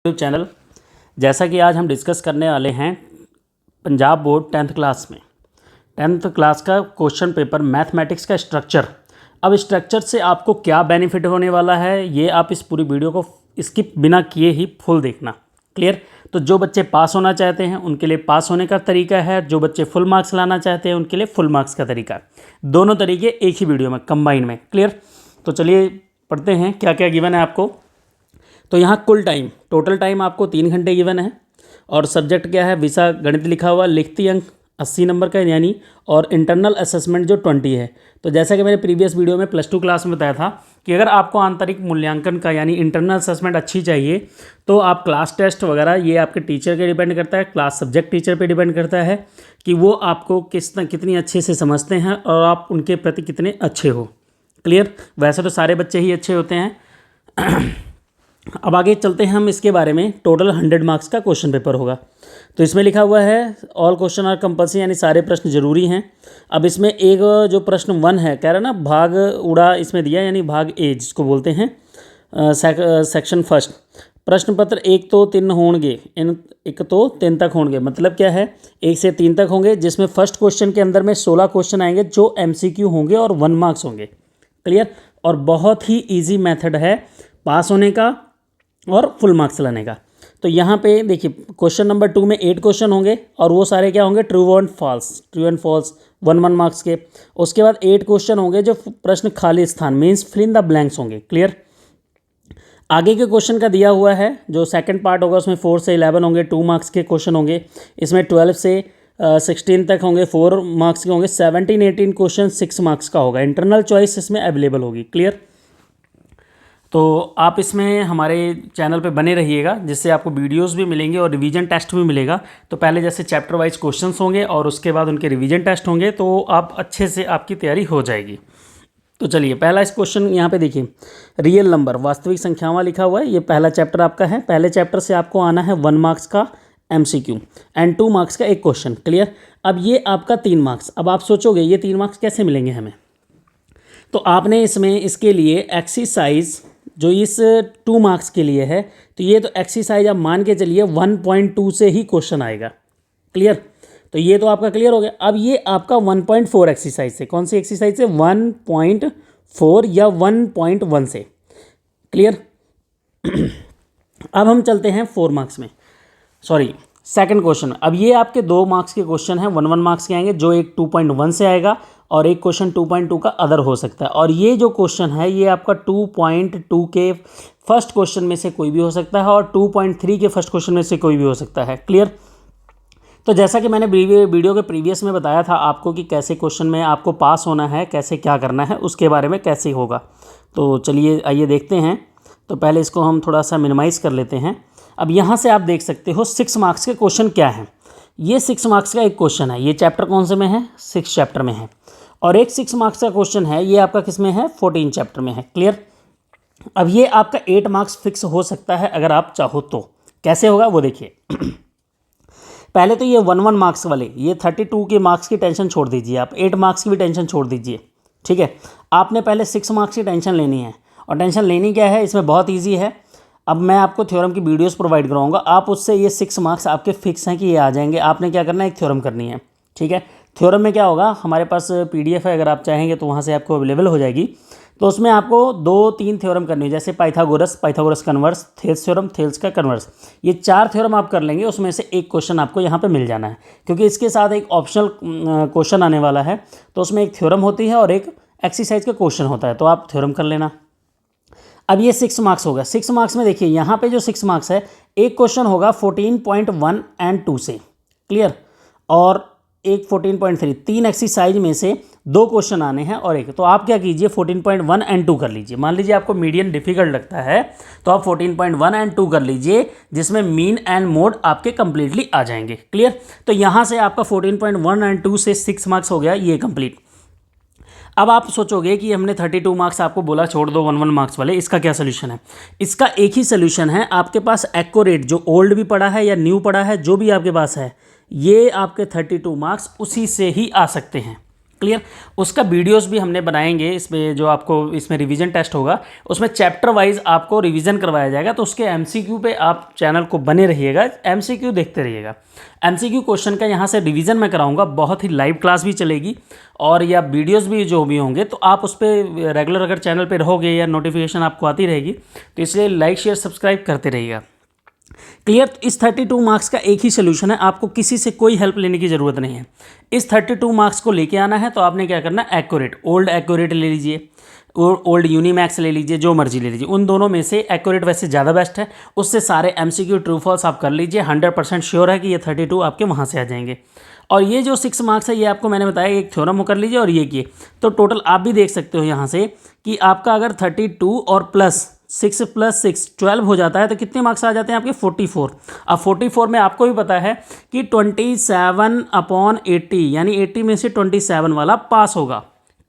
YouTube channel. जैसा कि आज हम डिस्कस करने वाले हैं पंजाब बोर्ड 10th क्लास में 10th क्लास का क्वेश्चन पेपर मैथमेटिक्स का स्ट्रक्चर। अब स्ट्रक्चर से आपको क्या बेनिफिट होने वाला है ये आप इस पूरी वीडियो को स्किप बिना किए ही फुल देखना। क्लियर? तो जो बच्चे पास होना चाहते हैं उनके लिए पास होने का तरीका है, जो बच्चे फुल मार्क्स लाना चाहते हैं उनके लिए फुल मार्क्स का तरीका है। दोनों तरीके एक ही वीडियो में कंबाइन में। क्लियर? तो चलिए पढ़ते हैं क्या क्या गिवन है आपको। तो यहाँ कुल टाइम, टोटल टाइम आपको 3 घंटे गिवन है और सब्जेक्ट क्या है, विषय गणित लिखा हुआ, लिखती अंक 80 नंबर का यानी, और इंटरनल असेसमेंट जो 20 है। तो जैसा कि मैंने प्रीवियस वीडियो में +2 क्लास में बताया था कि अगर आपको आंतरिक मूल्यांकन का यानी इंटरनल असेसमेंट अच्छी चाहिए तो आप क्लास टेस्ट वगैरह ये आपके टीचर पे डिपेंड करता है, क्लास सब्जेक्ट टीचर पे डिपेंड करता है कि वो आपको कितनी अच्छे से समझते हैं और आप उनके प्रति कितने अच्छे हो। क्लियर? वैसे तो सारे बच्चे ही अच्छे होते हैं। अब आगे चलते हैं हम इसके बारे में। टोटल 100 मार्क्स का क्वेश्चन पेपर होगा। तो इसमें लिखा हुआ है ऑल क्वेश्चन आर कंपल्सरी यानी सारे प्रश्न जरूरी हैं। अब इसमें एक जो प्रश्न 1 है कह रहा ना भाग उड़ा इसमें दिया यानी भाग ए जिसको बोलते हैं सेक्शन फर्स्ट। प्रश्न पत्र 1 तो 3 होंगे, इन 1 तो 3 तक होंगे। मतलब क्या है, 1 से 3 तक होंगे जिसमें फर्स्ट क्वेश्चन के अंदर में 16 क्वेश्चन आएंगे जो MCQ होंगे और 1 मार्क्स होंगे। क्लियर? और बहुत ही ईजी मेथड है पास होने का और फुल मार्क्स लाने का। तो यहाँ पे देखिए क्वेश्चन नंबर 2 में 8 क्वेश्चन होंगे और वो सारे क्या होंगे, ट्रू एंड फॉल्स 1 मार्क्स के। उसके बाद 8 क्वेश्चन होंगे जो प्रश्न खाली स्थान means fill in the blanks होंगे। क्लियर? आगे के क्वेश्चन का दिया हुआ है जो सेकंड पार्ट होगा उसमें 4 से 11 होंगे, 2 मार्क्स के क्वेश्चन होंगे। इसमें 12 से 16 तक होंगे, 4 मार्क्स के होंगे। 17 18 क्वेश्चन 6 मार्क्स का होगा। इंटरनल चॉइस इसमें अवेलेबल होगी। क्लियर? तो आप इसमें हमारे चैनल पे बने रहिएगा जिससे आपको वीडियोस भी मिलेंगे और रिवीजन टेस्ट भी मिलेगा। तो पहले जैसे चैप्टर वाइज क्वेश्चंस होंगे और उसके बाद उनके रिवीजन टेस्ट होंगे तो आप अच्छे से आपकी तैयारी हो जाएगी। तो चलिए पहला इस क्वेश्चन यहाँ पे देखिए, रियल नंबर वास्तविक संख्यावां लिखा हुआ है। ये पहला चैप्टर आपका है। पहले चैप्टर से आपको आना है 1 मार्क्स का MCQ एंड 2 मार्क्स का एक क्वेश्चन। क्लियर? अब ये आपका 3 मार्क्स। अब आप सोचोगे ये 3 मार्क्स कैसे मिलेंगे हमें, तो आपने इसमें इसके लिए एक्सरसाइज जो इस 2 मार्क्स के लिए है तो ये तो एक्सरसाइज आप मान के चलिए 1.2 से ही क्वेश्चन आएगा। क्लियर? तो ये तो आपका क्लियर हो गया। अब ये आपका 1.4 एक्सरसाइज से, कौन सी एक्सरसाइज से, 1.4 या 1.1 से। क्लियर? अब हम चलते हैं 4 मार्क्स में, सॉरी सेकंड क्वेश्चन। अब ये आपके 2 मार्क्स के क्वेश्चन हैं, 1 मार्क्स के आएंगे जो एक 2.1 से आएगा और एक क्वेश्चन 2.2 का अदर हो सकता है। और ये जो क्वेश्चन है ये आपका 2.2 के फर्स्ट क्वेश्चन में से कोई भी हो सकता है और 2.3 के फर्स्ट क्वेश्चन में से कोई भी हो सकता है। क्लियर? तो जैसा कि मैंने वीडियो के प्रीवियस में बताया था आपको कि कैसे क्वेश्चन में आपको पास होना है, कैसे क्या करना है, उसके बारे में कैसे होगा। तो चलिए आइए देखते हैं। तो पहले इसको हम थोड़ा सा मिनिमाइज़ कर लेते हैं। अब यहाँ से आप देख सकते हो 6 मार्क्स के क्वेश्चन क्या हैं। ये 6 मार्क्स का एक क्वेश्चन है। ये चैप्टर कौन से में है, 6 चैप्टर में है। और एक 6 मार्क्स का क्वेश्चन है ये आपका किस में है, 14 चैप्टर में है। क्लियर? अब ये आपका 8 मार्क्स फिक्स हो सकता है अगर आप चाहो तो। कैसे होगा वो देखिए। पहले तो ये 1 मार्क्स वाले, ये 32 के मार्क्स की टेंशन छोड़ दीजिए, आप 8 मार्क्स की भी टेंशन छोड़ दीजिए। ठीक है? आपने पहले 6 मार्क्स की टेंशन लेनी है। और टेंशन लेनी क्या है, इसमें बहुत ईजी है। अब मैं आपको थ्योरम की वीडियोस प्रोवाइड कराऊंगा, आप उससे ये 6 मार्क्स आपके फिक्स हैं कि ये आ जाएंगे। आपने क्या करना है, एक थ्योरम करनी है। ठीक है? थ्योरम में क्या होगा, हमारे पास PDF है, अगर आप चाहेंगे तो वहाँ से आपको अवेलेबल हो जाएगी। तो उसमें आपको 2-3 थ्योरम करनी है, जैसे Pythagoras converse, Thales theorem, Thales का कन्वर्स। ये 4 थ्योरम आप कर लेंगे, उसमें से एक क्वेश्चन आपको यहाँ पे मिल जाना है क्योंकि इसके साथ एक ऑप्शनल क्वेश्चन आने वाला है। तो उसमें एक थ्योरम होती है और एक एक्सरसाइज का क्वेश्चन होता है, तो आप थ्योरम कर लेना। अब ये 6 मार्क्स होगा। 6 मार्क्स में देखिए यहाँ पे जो 6 मार्क्स है, एक क्वेश्चन होगा 14.1 एंड 2 से। क्लियर? और एक 14.3, 3 एक्सरसाइज में से 2 क्वेश्चन आने हैं और एक। तो आप क्या कीजिए 14.1 एंड 2 कर लीजिए। मान लीजिए आपको मीडियन डिफिकल्ट लगता है तो आप 14.1 एंड 2 कर लीजिए जिसमें मीन एंड मोड आपके कंप्लीटली आ जाएंगे। क्लियर? तो यहाँ से आपका 14.1 एंड 2 से 6 मार्क्स हो गया ये कंप्लीट। अब आप सोचोगे कि हमने 32 मार्क्स आपको बोला छोड़ दो 1 मार्क्स वाले, इसका क्या सोल्यूशन है? इसका एक ही सोल्यूशन है। आपके पास एक्यूरेट जो ओल्ड भी पड़ा है या न्यू पड़ा है, जो भी आपके पास है, ये आपके 32 मार्क्स उसी से ही आ सकते हैं। क्लियर। उसका वीडियोस भी हमने बनाएंगे, इसमें जो आपको इसमें रिवीजन टेस्ट होगा उसमें चैप्टर वाइज आपको रिवीजन करवाया जाएगा। तो उसके एमसीक्यू पे आप चैनल को बने रहिएगा, एमसीक्यू देखते रहिएगा। एमसीक्यू क्वेश्चन का यहाँ से रिवीजन मैं कराऊंगा, बहुत ही लाइव क्लास भी चलेगी और या वीडियोस भी जो भी होंगे, तो आप उस पर रेगुलर अगर चैनल पर रहोगे या नोटिफिकेशन आपको आती रहेगी, तो इसलिए लाइक शेयर सब्सक्राइब करते रहिएगा। क्लियर। इस 32 मार्क्स का एक ही सोल्यूशन है, आपको किसी से कोई हेल्प लेने की ज़रूरत नहीं है। इस 32 मार्क्स को लेके आना है तो आपने क्या करना है, एक्यूरेट, ओल्ड एक्यूरेट ले लीजिए, ओल्ड यूनिमैक्स ले लीजिए, जो मर्जी ले लीजिए। उन दोनों में से एक्यूरेट वैसे ज़्यादा बेस्ट है, उससे सारे एमसीक्यू ट्रू फॉल्स आप कर लीजिए। 100% श्योर है कि ये 32 आपके वहाँ से आ जाएंगे। और ये जो 6 मार्क्स है ये आपको मैंने बताया, एक थ्योरम वो कर लीजिए और ये किए, तो टोटल आप भी देख सकते हो यहाँ से कि आपका अगर 32 और प्लस 6 + 6 12 हो जाता है तो कितने मार्क्स आ जाते हैं आपके 44। अब 44 में आपको भी पता है कि 27/80 यानी 80 में से 27 वाला पास होगा।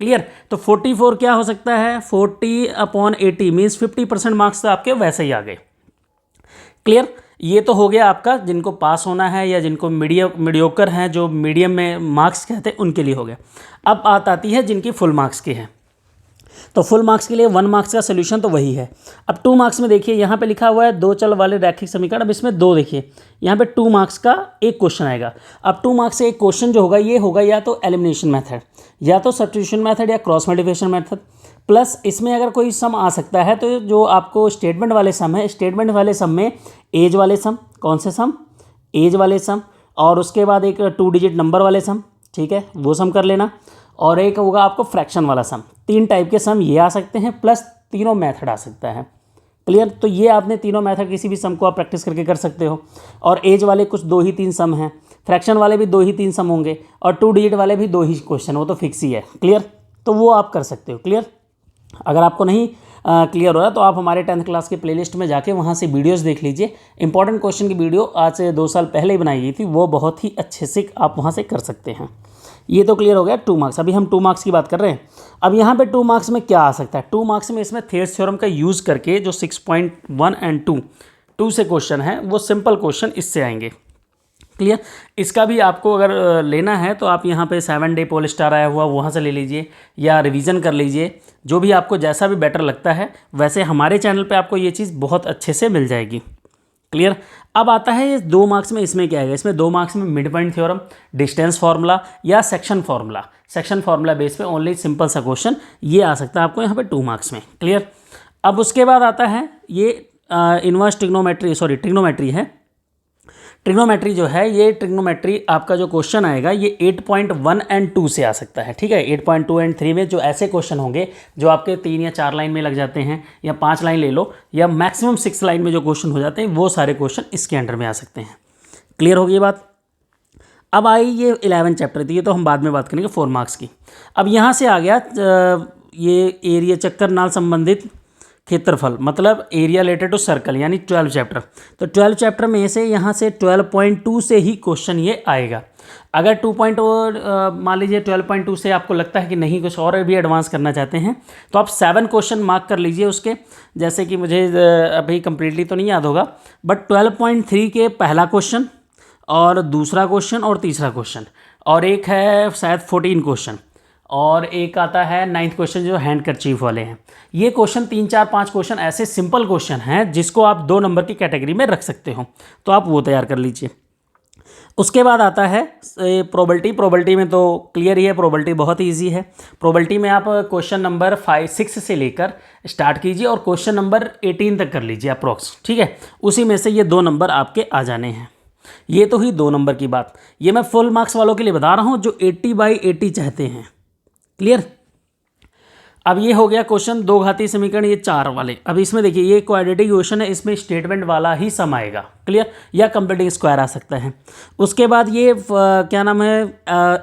क्लियर। तो 44 क्या हो सकता है, 40/80 मीन्स 50% मार्क्स तो आपके वैसे ही आ गए। क्लियर। ये तो हो गया आपका जिनको पास होना है या जिनको मीडियोकर हैं, जो मीडियम में मार्क्स कहते हैं, उनके लिए हो गया। अब बात आती है जिनकी फुल मार्क्स की है, तो फुल मार्क्स के लिए 1 मार्क्स का सोल्यूशन तो वही है। अब 2 मार्क्स में देखिए यहाँ पे लिखा हुआ है 2 चल वाले रैखिक समीकरण। अब इसमें 2 देखिए यहाँ पे 2 मार्क्स का एक क्वेश्चन आएगा। अब 2 मार्क्स से एक क्वेश्चन जो होगा ये होगा या तो एलिमिनेशन मेथड, या तो सब्स्टिट्यूशन मेथड, या क्रॉस मल्टीप्लिकेशन मेथड। प्लस इसमें अगर कोई सम आ सकता है तो जो आपको स्टेटमेंट वाले सम है, स्टेटमेंट वाले सम में एज वाले सम, कौन से सम, एज वाले सम, और उसके बाद एक 2 डिजिट नंबर वाले सम, ठीक है, वो सम कर लेना। और एक होगा आपको फ्रैक्शन वाला सम। 3 टाइप के सम ये आ सकते हैं, प्लस तीनों मेथड आ सकता है। क्लियर। तो ये आपने तीनों मेथड किसी भी सम को आप प्रैक्टिस करके कर सकते हो। और एज वाले कुछ 2 ही 3 सम हैं, फ्रैक्शन वाले भी 2 ही 3 सम होंगे, और 2 डिजिट वाले भी 2 ही क्वेश्चन, वो तो फिक्स ही है। क्लियर। तो वो आप कर सकते हो। क्लियर। अगर आपको नहीं क्लियर हो रहा तो आप हमारे 10th क्लास के प्लेलिस्ट में जाके वहाँ से वीडियोस देख लीजिए। इंपॉर्टेंट क्वेश्चन की वीडियो आज से 2 साल पहले ही बनाई गई थी, वो बहुत ही अच्छे से आप वहाँ से कर सकते हैं। ये तो क्लियर हो गया 2 मार्क्स। अभी हम 2 मार्क्स की बात कर रहे हैं। अब यहाँ पे 2 मार्क्स में क्या आ सकता है, 2 मार्क्स में इसमें थेल्स थ्योरम का यूज़ करके जो 6.1 और 2 से क्वेश्चन है, वो सिंपल क्वेश्चन इससे आएंगे। क्लियर। इसका भी आपको अगर लेना है तो आप यहाँ पे 7 डे पोल स्टार आया हुआ वहाँ से ले लीजिए या रिवीजन कर लीजिए, जो भी आपको जैसा भी बेटर लगता है। वैसे हमारे चैनल पे आपको ये चीज़ बहुत अच्छे से मिल जाएगी। क्लियर। अब आता है 2 मार्क्स में, इसमें क्या आएगा, इसमें 2 मार्क्स में mid point theorem, distance formula या section formula. Section formula base पे ओनली सिंपल सा क्वेश्चन ये आ सकता है आपको यहाँ पे 2 मार्क्स में। क्लियर। अब उसके बाद आता है ये इनवर्स ट्रिग्नोमेट्री है। ट्रिग्नोमेट्री जो है, ये ट्रिग्नोमेट्री आपका जो क्वेश्चन आएगा ये 8.1 और 2 से आ सकता है। ठीक है। 8.2 और 3 में जो ऐसे क्वेश्चन होंगे जो आपके 3 या 4 लाइन में लग जाते हैं, या 5 लाइन ले लो, या मैक्सिमम 6 लाइन में जो क्वेश्चन हो जाते हैं, वो सारे क्वेश्चन इसके अंडर में आ सकते हैं। क्लियर होगी ये बात। अब आई ये 11 चैप्टर थी, ये तो हम बाद में बात करेंगे 4 मार्क्स की। अब यहाँ से आ गया ये एरिया चक्कर नाल संबंधित क्षेत्रफल, मतलब एरिया रिलेटेड टू सर्कल, यानी 12 चैप्टर। तो 12 चैप्टर में से यहाँ से 12.2 से ही क्वेश्चन ये आएगा। अगर 2 मान लीजिए 12.2 से आपको लगता है कि नहीं कुछ और भी एडवांस करना चाहते हैं, तो आप 7 क्वेश्चन मार्क कर लीजिए उसके। जैसे कि मुझे अभी कंप्लीटली तो नहीं याद होगा, बट 12.3 के पहला क्वेश्चन और दूसरा क्वेश्चन और तीसरा क्वेश्चन, और एक है शायद 14 क्वेश्चन, और एक आता है 9th क्वेश्चन जो हैंड करचीफ वाले हैं। ये क्वेश्चन 3, 4, 5 क्वेश्चन ऐसे सिंपल क्वेश्चन हैं जिसको आप 2 नंबर की कैटेगरी में रख सकते हो, तो आप वो तैयार कर लीजिए। उसके बाद आता है प्रोबेबिलिटी में तो क्लियर ही है, प्रोबेबिलिटी बहुत ईजी है। प्रोबेबिलिटी में आप क्वेश्चन नंबर 6 से लेकर स्टार्ट कीजिए और क्वेश्चन नंबर 18 तक कर लीजिए अप्रॉक्स। ठीक है। उसी में से ये 2 नंबर आपके आ जाने हैं। ये तो ही 2 नंबर की बात। ये मैं फुल मार्क्स वालों के लिए बता रहा हूँ जो 80/80 चाहते हैं। क्लियर। अब ये हो गया क्वेश्चन 2 घातीय समीकरण, ये 4 वाले। अब इसमें देखिए ये क्वाड्रेटिक इक्वेशन है, इसमें स्टेटमेंट वाला ही सम आएगा। क्लियर। या कंप्लीटिंग स्क्वायर आ सकता है। उसके बाद ये क्या नाम है,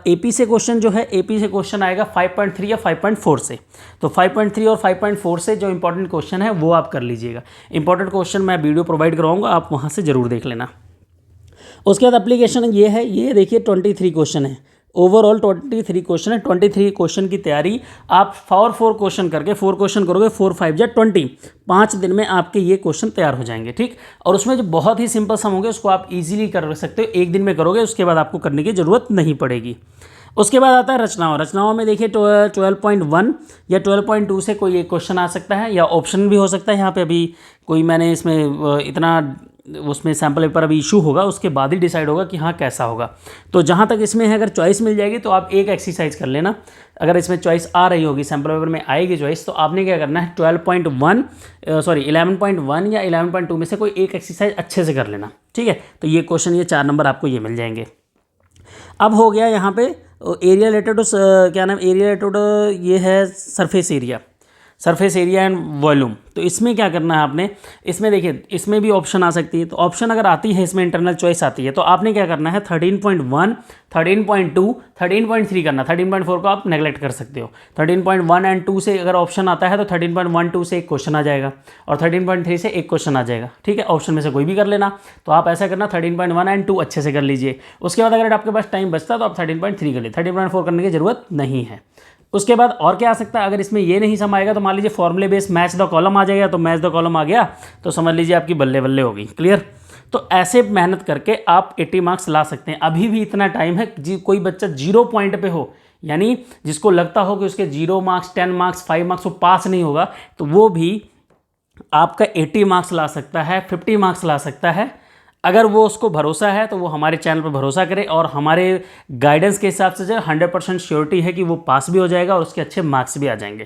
एपी से क्वेश्चन जो है, एपी से क्वेश्चन आएगा 5.3 या 5.4 से। तो 5.3 और 5.4 से जो इंपॉर्टेंट क्वेश्चन है वो आप कर लीजिएगा। इंपॉर्टेंट क्वेश्चन मैं वीडियो प्रोवाइड कराऊंगा, आप वहाँ से ज़रूर देख लेना। उसके बाद एप्लीकेशन ये है, ये देखिए 23 क्वेश्चन है, ओवरऑल 23 क्वेश्चन है। 23 क्वेश्चन की तैयारी आप 4 क्वेश्चन करके, 4 क्वेश्चन करोगे, 4 5 जा 20, 5 दिन में आपके ये क्वेश्चन तैयार हो जाएंगे। ठीक। और उसमें जो बहुत ही सिंपल सम होंगे उसको आप इजीली कर सकते हो, 1 दिन में करोगे, उसके बाद आपको करने की ज़रूरत नहीं पड़ेगी। उसके बाद आता है रचनाओं। रचनाओं में देखिए 12.1 या 12.2 से कोई एक क्वेश्चन आ सकता है या ऑप्शन भी हो सकता है। यहाँ पे अभी कोई मैंने इसमें इतना उसमें सैम्पल पेपर अभी इशू होगा, उसके बाद ही डिसाइड होगा कि हाँ कैसा होगा। तो जहाँ तक इसमें है, अगर चॉइस मिल जाएगी तो आप एक एक्सरसाइज कर लेना। अगर इसमें चॉइस आ रही होगी, सैम्पल पेपर में आएगी चॉइस, तो आपने क्या करना है 11.1 या 11.2 में से कोई एक एक्सरसाइज अच्छे से कर लेना, ठीक है। तो ये क्वेश्चन, ये 4 नंबर आपको ये मिल जाएंगे। अब हो गया यहाँ पे एरिया रिलेटेड टू क्या नाम, एरिया रिलेटेड ये है सरफेस एरिया एंड वॉल्यूम। तो इसमें क्या करना है आपने, इसमें देखिए इसमें भी ऑप्शन आ सकती है। तो ऑप्शन अगर आती है, इसमें इंटरनल चॉइस आती है, तो आपने क्या करना है 13.1, 13.2, 13.3 करना। 13.4 को आप नेगलेक्ट कर सकते हो। 13.1 एंड 2 से अगर ऑप्शन आता है तो 13.12 से एक क्वेश्चन आ जाएगा और 13.3 से एक क्वेश्चन आ जाएगा, ठीक है। ऑप्शन में से कोई भी कर लेना। तो आप ऐसा करना 13.1 एंड 2 अच्छे से कर लीजिए। उसके बाद अगर आपके पास टाइम बचता तो आप 13.3 कर लीजिए, 13.4 करने की जरूरत नहीं है। उसके बाद और क्या आ सकता है, अगर इसमें ये नहीं समाएगा तो मान लीजिए फॉर्मूले बेस मैच द कॉलम आ जाएगा। तो मैच द कॉलम आ गया तो समझ लीजिए आपकी बल्ले बल्ले होगी, क्लियर। तो ऐसे मेहनत करके आप 80 मार्क्स ला सकते हैं। अभी भी इतना टाइम है। जी कोई बच्चा 0 पॉइंट पे हो, यानी जिसको लगता हो कि उसके 0 मार्क्स, 10 मार्क्स, 5 मार्क्स वो पास नहीं होगा, तो वो भी आपका 80 मार्क्स ला सकता है, 50 मार्क्स ला सकता है। अगर वो उसको भरोसा है तो वो हमारे चैनल पर भरोसा करे और हमारे गाइडेंस के हिसाब से जो 100% श्योरिटी है कि वो पास भी हो जाएगा और उसके अच्छे मार्क्स भी आ जाएंगे,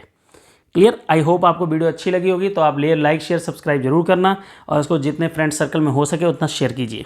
क्लियर। आई होप आपको वीडियो अच्छी लगी होगी। तो आप लाइक शेयर सब्सक्राइब जरूर करना और उसको जितने फ्रेंड सर्कल में हो सके उतना शेयर कीजिए।